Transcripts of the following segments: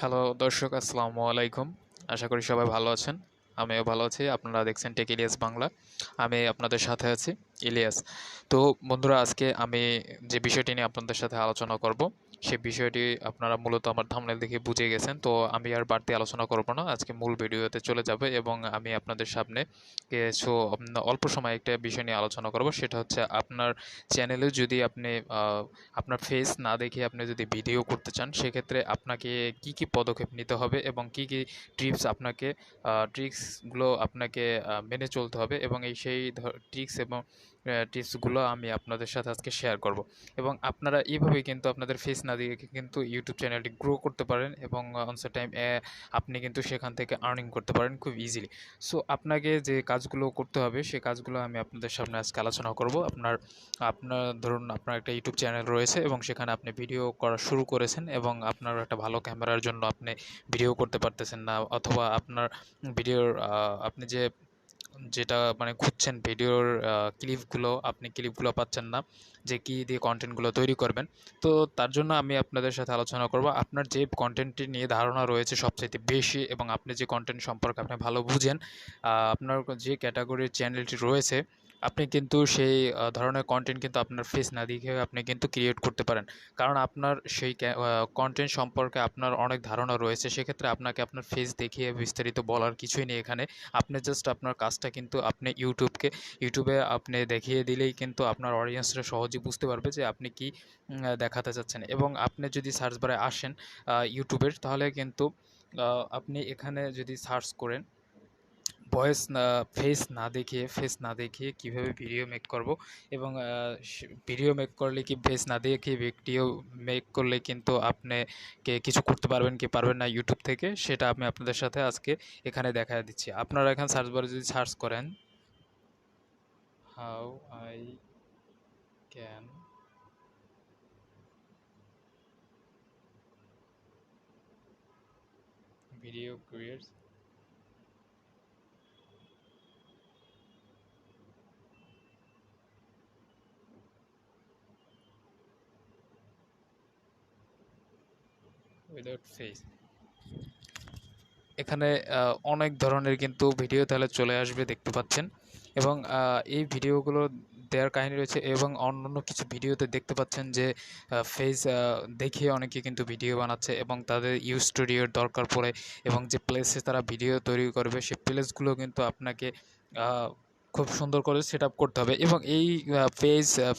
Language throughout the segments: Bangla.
হ্যালো দর্শক, আসসালামু আলাইকুম। আশা করি সবাই ভালো আছেন। আমিও ভালো আছি। আপনারা দেখছেন টেক ইলিয়াস বাংলা। আমি আপনাদের সাথে আছি, ইলিয়াস। তো বন্ধুরা, আজকে আমি যে বিষয়টি নিয়ে আপনাদের সাথে আলোচনা করব, সেই বিষয়টি আপনারা মূলত আমার থাম্বনেল দেখে বুঝে গেছেন। তো আমি আর বাড়তি আলোচনা করব না, আজকে মূল ভিডিওতে চলে যাবে এবং আমি আপনাদের সামনে কিছু অল্প সময় একটা বিষয় নিয়ে আলোচনা করব। সেটা হচ্ছে, আপনার চ্যানেলে যদি আপনি আপনার ফেস না দেখে আপনি যদি ভিডিও করতে চান, সেক্ষেত্রে আপনাকে কি কি পদক্ষেপ নিতে হবে এবং কি কি ট্রিক্সগুলো আপনাকে মেনে চলতে হবে, এবং সেই ট্রিক্স এবং টিপসগুলো আমি আপনাদের সাথে আজকে শেয়ার করব। এবং আপনারা এইভাবে কিন্তু আপনাদের ফেস না দিয়ে কিন্তু ইউটিউব চ্যানেলটি গ্রো করতে পারেন, এবং অনসে টাইম আপনি কিন্তু সেখান থেকে আর্নিং করতে পারেন খুব ইজিলি। সো আপনাকে যে কাজগুলো করতে হবে, সেই কাজগুলো আমি আপনাদের সামনে আজকে আলোচনা করব। আপনার আপনার ধরুন, আপনার একটা ইউটিউব চ্যানেল রয়েছে এবং সেখানে আপনি ভিডিও করা শুরু করেছেন, এবং আপনার একটা ভালো ক্যামেরার জন্য আপনি ভিডিও করতে পারতেছেন না, অথবা আপনার ভিডিওর আপনি যেটা মানে খুঁজছেন, ভিডিওর ক্লিপগুলো পাচ্ছেন না, যে কী দিয়ে কন্টেন্টগুলো তৈরি করবেন। তো তার জন্য আমি আপনাদের সাথে আলোচনা করব, আপনার যে কন্টেন্টটি নিয়ে ধারণা রয়েছে সবচাইতে বেশি, এবং আপনি যে কন্টেন্ট সম্পর্কে আপনি ভালো বুঝেন, আপনার যে ক্যাটাগরির চ্যানেলটি রয়েছে, আপনি কিন্তু সেই ধরনের কন্টেন্ট কিন্তু আপনার ফেস না দেখে আপনি কিন্তু ক্রিয়েট করতে পারেন। কারণ আপনার সেই কন্টেন্ট সম্পর্কে আপনার অনেক ধারণা রয়েছে, সেক্ষেত্রে আপনাকে আপনার ফেস দেখিয়ে বিস্তারিত বলার কিছুই নেই এখানে। আপনি জাস্ট আপনার কাজটা কিন্তু আপনি ইউটিউবে আপনি দেখিয়ে দিলেই কিন্তু আপনার অডিয়েন্সরা সহজেই বুঝতে পারবে যে আপনি কি দেখাতে চাচ্ছেন। এবং আপনি যদি সার্চ বারে আসেন ইউটিউবের, তাহলে কিন্তু আপনি এখানে যদি সার্চ করেন ফেস না দেখিয়ে কীভাবে ভিডিও মেক করব, এবং ভিডিও মেক করলে কি ফেস না দেখিয়ে ভিডিও মেক করলে কিন্তু আপনি কিছু করতে পারবেন কি পারবেন না ইউটিউব থেকে, সেটা আমি আপনাদের সাথে আজকে এখানে দেখা দিচ্ছি। আপনারা এখানে সার্চ বারে যদি সার্চ করেন, how I can video create without face, এখানে অনেক ধরনের কিন্তু ভিডিও তাহলে চলে আসবে, দেখতে পাচ্ছেন। এবং এই ভিডিওগুলো দেওয়ার কাহিনী রয়েছে, এবং অন্যান্য কিছু ভিডিওতে দেখতে পাচ্ছেন যে ফেস দেখিয়ে অনেকে কিন্তু ভিডিও বানাচ্ছে, এবং তাদের স্টুডিওর দরকার পড়ে, এবং যে প্লেসে তারা ভিডিও তৈরি করবে, সেই প্লেসগুলো কিন্তু আপনাকে খুব সুন্দর করে সেট আপ করতে হবে। এবং এই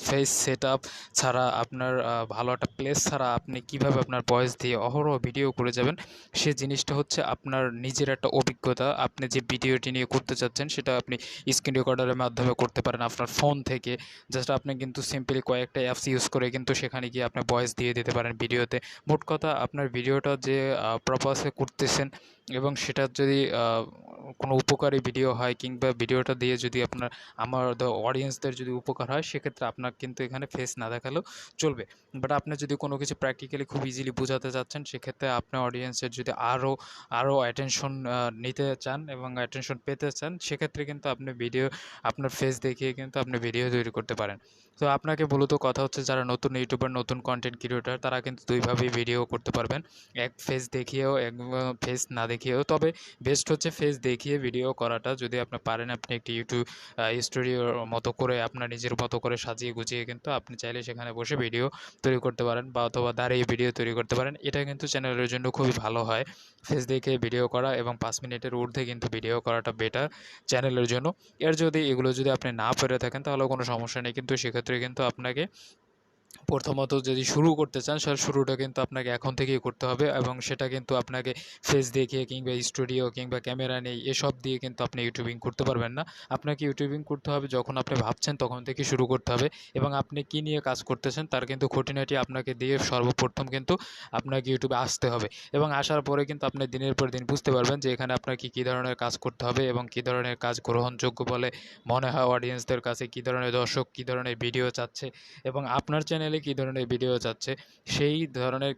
ফেস সেট আপ ছাড়া, আপনার ভালো একটা প্লেস ছাড়া আপনি কিভাবে আপনার ভয়েস দিয়ে অহরহ ভিডিও করে যাবেন, সে জিনিসটা হচ্ছে আপনার নিজের একটা অভিজ্ঞতা। আপনি যে ভিডিওটি নিয়ে করতে চাচ্ছেন, সেটা আপনি স্ক্রিন রেকর্ডারের মাধ্যমে করতে পারেন আপনার ফোন থেকে। জাস্ট আপনি কিন্তু সিম্পলি কয়েকটা অ্যাপস ইউজ করে কিন্তু সেখানে গিয়ে আপনি ভয়েস দিয়ে দিতে পারেন ভিডিওতে। মোট কথা, আপনার ভিডিওটা যে পারপাসে করতেছেন, এবং সেটা যদি কোনো উপকারী ভিডিও হয়, কিংবা ভিডিওটা দিয়ে যদি আমার অডিয়েন্সদের যদি উপকার হয়, সেক্ষেত্রে আপনার কিন্তু এখানে ফেস না দেখালেও চলবে। বাট আপনি যদি কোনো কিছু প্র্যাকটিক্যালি খুব ইজিলি বোঝাতে চাচ্ছেন, সেক্ষেত্রে আপনার অডিয়েন্সের যদি আরও অ্যাটেনশন নিতে চান এবং অ্যাটেনশন পেতে চান, সেক্ষেত্রে কিন্তু আপনি আপনার ফেস দেখিয়ে কিন্তু আপনি ভিডিও তৈরি করতে পারেন। তো আপনাকে মূলত কথা হচ্ছে, যারা নতুন ইউটিউবার, নতুন কন্টেন্ট ক্রিয়েটর, তারা কিন্তু দুইভাবেই ভিডিও করতে পারবেন, এক ফেস দেখিয়েও, এক ফেস না দেখিয়েও। তবে বেস্ট হচ্ছে ফেস দেখিয়ে ভিডিও করাটা। যদি আপনি পারেন, আপনি একটি ইউটিউব স্টুডিওর মতো করে আপনার নিজের মতো করে সাজিয়ে গুছিয়ে কিন্তু আপনি চাইলে সেখানে বসে ভিডিও তৈরি করতে পারেন, বা অথবা দাঁড়িয়ে ভিডিও তৈরি করতে পারেন। এটা কিন্তু চ্যানেলের জন্য খুবই ভালো হয়, ফেস দেখে ভিডিও করা, এবং 5 মিনিটের ঊর্ধ্বে কিন্তু ভিডিও করাটা বেটার চ্যানেলের জন্য। এগুলো যদি আপনি না পেরে থাকেন, তাহলে কোনো সমস্যা নেই, কিন্তু সেক্ষেত্রে কিন্তু আপনাকে প্রথমত যদি শুরু করতে চান, শুরুটা কিন্তু আপনাকে এখন থেকেই করতে হবে, এবং সেটা কিন্তু আপনাকে ফেস দেখিয়ে কিংবা স্টুডিও কিংবা ক্যামেরা নেই এসব দিয়ে কিন্তু আপনি ইউটিউবিং করতে পারবেন না। আপনাকে ইউটিউবিং করতে হবে যখন আপনি ভাবছেন, তখন থেকে শুরু করতে হবে, এবং আপনি কী নিয়ে কাজ করতেছেন তার কিন্তু খুঁটিনাটি আপনাকে দিয়ে সর্বপ্রথম কিন্তু আপনাকে ইউটিউবে আসতে হবে। এবং আসার পরে কিন্তু আপনি দিনের পর দিন বুঝতে পারবেন যে এখানে আপনাকে কী ধরনের কাজ করতে হবে, এবং কী ধরনের কাজ গ্রহণযোগ্য বলে মনে হয় অডিয়েন্সদের কাছে, কী ধরনের দর্শক কী ধরনের ভিডিও চাচ্ছে, এবং আপনার চ্যানেল চ্যানেলে কী ধরনের ভিডিও চাচ্ছে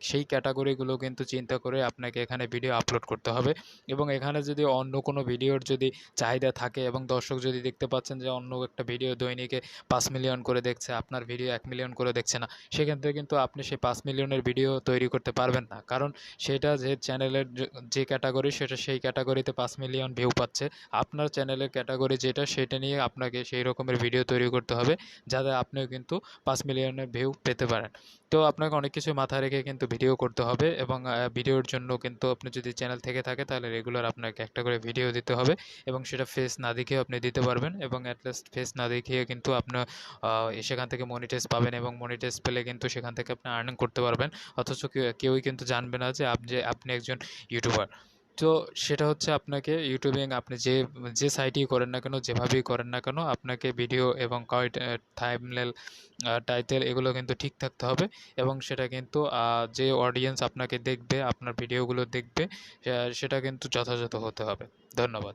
সেই ক্যাটাগরিগুলো কিন্তু চিন্তা করে আপনাকে এখানে ভিডিও আপলোড করতে হবে। এবং এখানে যদি অন্য কোনো ভিডিওর যদি চাহিদা থাকে এবং দর্শক যদি দেখতে পাচ্ছেন যে অন্য একটা ভিডিও দৈনিকে 5 মিলিয়ন করে দেখছে, আপনার ভিডিও 1 মিলিয়ন করে দেখছে না, সেক্ষেত্রে কিন্তু আপনি সেই 5 মিলিয়নের ভিডিও তৈরি করতে পারবেন না। কারণ সেটা যে চ্যানেলের যে ক্যাটাগরি সেটা সেই ক্যাটাগরিতে 5 মিলিয়ন ভিউ পাচ্ছে। আপনার চ্যানেলের ক্যাটাগরি যেটা সেটা নিয়ে আপনাকে সেই রকমের ভিডিও তৈরি করতে হবে যাতে আপনিও কিন্তু 5 মিলিয়নের ভিউ পেতে পারেন। তো আপনাকে অনেক কিছু মাথায় রেখে কিন্তু ভিডিও করতে হবে এবং ভিডিওর জন্য কিন্তু আপনি যদি চ্যানেল থেকে থাকে তাহলে রেগুলার আপনাকে একটা করে ভিডিও দিতে হবে এবং সেটা ফেস না দেখিয়েও আপনি দিতে পারবেন এবং অ্যাটলিস্ট ফেস না দেখিয়ে কিন্তু আপনার সেখান থেকে মনিটাইজ পাবেন এবং মনিটাইজ পেলে কিন্তু সেখান থেকে আপনি আর্নিং করতে পারবেন। অথচ কেউই কিন্তু জানবে না যে আপনি একজন ইউটিউবার। তো সেটা হচ্ছে আপনাকে ইউটিউবিং আপনি যে সাইটেই করেন না কেন, যেভাবেই করেন না কেন, আপনাকে ভিডিও এবং থাম্বনেল, টাইটেল এগুলো কিন্তু ঠিক থাকতে হবে এবং সেটা কিন্তু যে অডিয়েন্স আপনাকে দেখবে, আপনার ভিডিওগুলো দেখবে, সেটা কিন্তু যথাযথ হতে হবে। ধন্যবাদ।